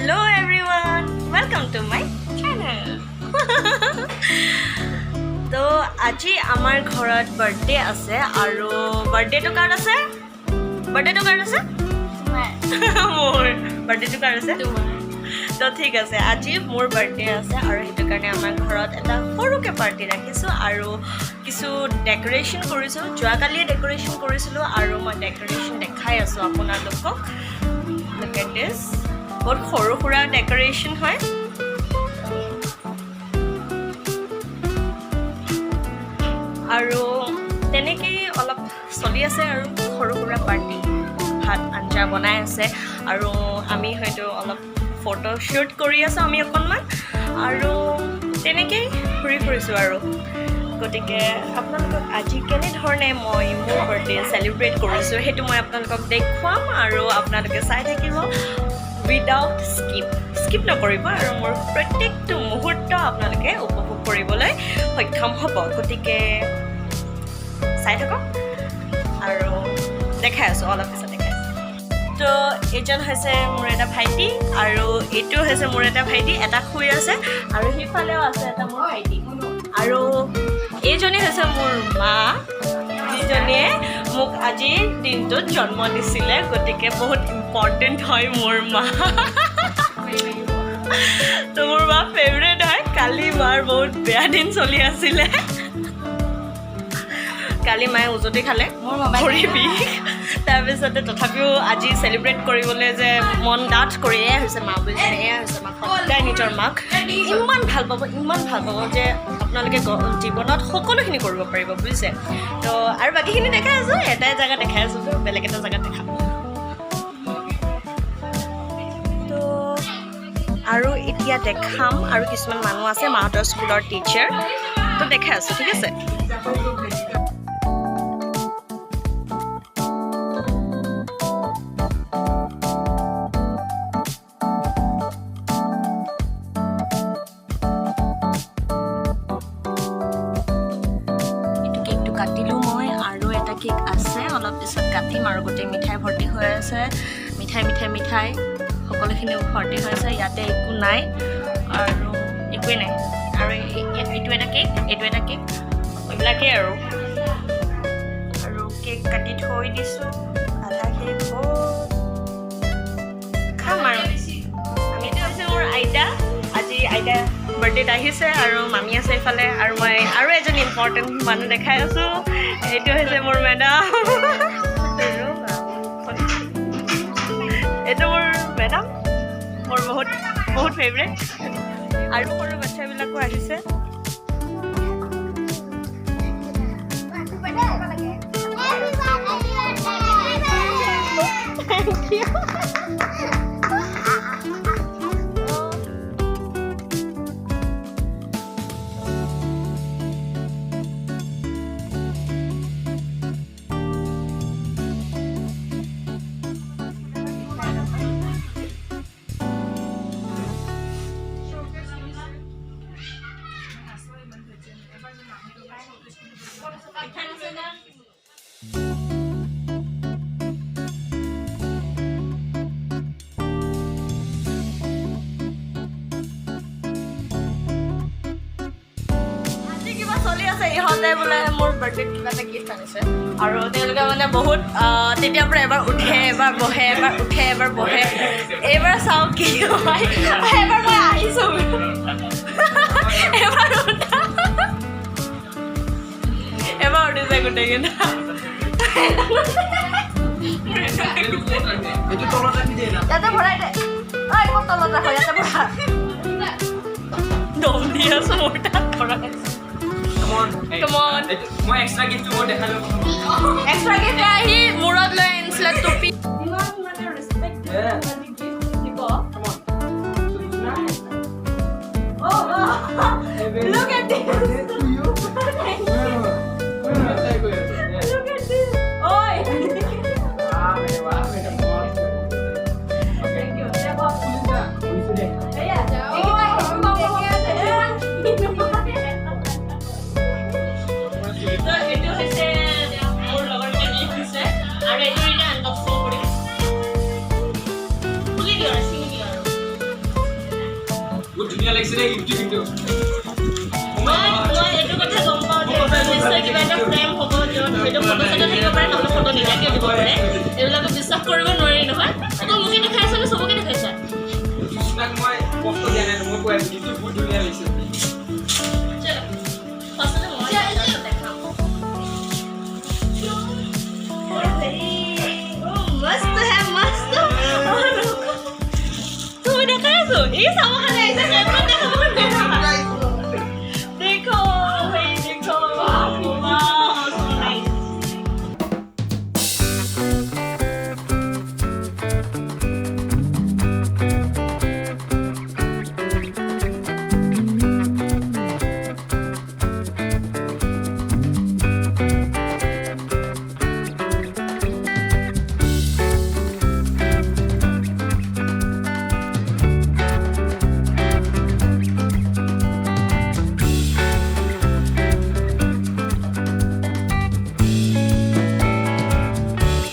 Hello everyone, welcome to my channel. So আজি আমাৰ ঘৰত বাৰ্থডে আছে আৰু বাৰ্থডে তো কাৰ আছে? মোৰ বাৰ্থডে তো কাৰ আছে? তো ঠিক আছে, আজি মোৰ বাৰ্থডে আছে আৰু সেইটো কাৰণে আমাৰ ঘৰত এটা সৰুকে পাৰ্টি ৰাখিছো আৰু কিছু ডেকোৰেশ্যন কৰিছো। যোৱাকালিয়ে ডেকোৰেশ্যন কৰিছিলো আৰু মই ডেকোৰেশ্যন দেখাই আছো আপোনালোকক। Look at this. বহুত সৰু সুৰা ডেকোৰেশ্যন হয়। আৰু তেনেকেই অলপ চলি আছে আৰু সৰু সুৰা পাৰ্টি। ভাত আঞ্জা বনাই আছে আৰু আমি হয়তো অলপ ফটো শ্বুট কৰি আছোঁ আমি অকণমান আৰু তেনেকেই ঘূৰি ফুৰিছোঁ আৰু। গতিকে আপোনালোকক আজি কেনেধৰণে মই মোৰ বাৰ্থডে চেলিব্ৰেট কৰিছোঁ সেইটো মই আপোনালোকক দেখুৱাম আৰু আপোনালোকে চাই থাকিব উইদাউট স্কিপ নকৰিব আৰু মোৰ প্ৰত্যেকটো মুহূৰ্ত আপোনালোকে উপভোগ কৰিবলৈ সক্ষম হ'ব। গতিকে চাই থাকক আৰু দেখাই আছোঁ, অলপ পিছত দেখাই আছোঁ। তো এইজন হৈছে মোৰ এটা ভাইটি আৰু এইটো হৈছে মোৰ এটা ভাইটি, এটা শুই আছে আৰু সিফালেও আছে এটা মোৰ ভাইটি আৰু এইজনী হৈছে মোৰ মা, যিজনীয়ে মোক আজিৰ দিনটোত জন্ম দিছিলে। গতিকে বহুত ইম্পৰ্টেণ্ট হয় মোৰ মা। তো মোৰ মা ফেভৰেট হয়। কালি মাৰ বহুত বেয়া দিন চলি আছিলে। কালি মায়ে উজতি খালে ভৰি বিষ, তাৰপিছতে তথাপিও আজি চেলিব্ৰেট কৰিবলৈ যে মন ডাঠ কৰি এয়া হৈছে মা বুজিছে, এয়া হৈছে মা। সদায় নিজৰ মাক ইমান ভাল পাব যে আপোনালোকে জীৱনত সকলোখিনি কৰিব পাৰিব বুজিছে। তো আৰু বাকীখিনি দেখাই আছোঁ, এটাই জেগা দেখাই আছোঁ, বেলেগ এটা জেগাত দেখাম। তো আৰু এতিয়া দেখাম আৰু কিছুমান মানুহ আছে মাহঁতৰ স্কুলৰ টিচাৰ, তো দেখাই আছোঁ, ঠিক আছে। কাটিলোঁ মই আৰু এটা কেক আছে, অলপ পিছত কাটিম আৰু গোটেই মিঠাই ভৰ্তি হৈ আছে। মিঠাই সকলোখিনি ভৰ্তি হৈ আছে। ইয়াতে একো নাই আৰু একোৱেই নাই আৰু এইটো এটা কেক এইবিলাকেই আৰু কেক কাটি থৈ দিছোঁ। আধা কেক খাম আৰু এইটো হৈছে মোৰ আইতা। আজি আইতা বাৰ্থডেত আহিছে আৰু মামী আছে এইফালে আৰু মই আৰু এজন ইম্পৰ্টেণ্ট মানুহ দেখাই আছোঁ। এইটো হৈছে মোৰ মেডাম, এইটো মোৰ মেডাম, মোৰ বহুত ফেভৰেট। আৰু সৰু বাচ্ছাবিলাকো আহিছে। Thank you. চলি আছে ইহঁতে বোলে মোৰ বাৰ্থডেত কিবা এটা গিফ্ট আনিছে আৰু তেওঁলোকে মানে বহুত তেতিয়াৰ পৰা এবাৰ উঠে এবাৰ বহে, এবাৰ উঠে এবাৰ বহে। এইবাৰ চাওঁ কি হয়। এবাৰ মই আহিছোঁ, এবাৰ উঠিছে গোটেইকেইটা। ইয়াতে ভৰাই দে, ক'ত তলত ৰাখ, ইয়াতে ভৰা। দম দি আছোঁ, মোৰ তাত ভৰাই। Come on. মই এক্সট্ৰা গিফ্ট মই দেখালো। এক্সট্ৰা গিফ্ট আহি মূৰত লৈ আনিছিলে টুপি। ইমান মানে ৰেসপেক্ট দিব। Come on. Oh, look at this. Look at this. Oi. Thank you. লাগিছে নে গিফ্ট কিন্তু মই এইটো কথা গম পাওঁ যে নিশ্চয় কিবা এটা প্ৰেম হ'ব য'ত হয়তো ফটো চটো থাকিব পাৰে নহ'লে ফটো নিজাকৈ দিব পাৰে এইবিলাকো বিশ্বাস কৰিব নোৱাৰি নহয় আকৌ মোকে দেখাইছা নে চবকে দেখাইছা জোৎস্নাক মই কষ্ট দিয়া নাই মই কৈ আছোঁ গিফ্টটো বহুত ধুনীয়া লাগিছে চলো ফাৰ্ষ্টতে মই দেখাম मस्त है मस्त तुम्हें देखा है तो ये सब खाने ऐसा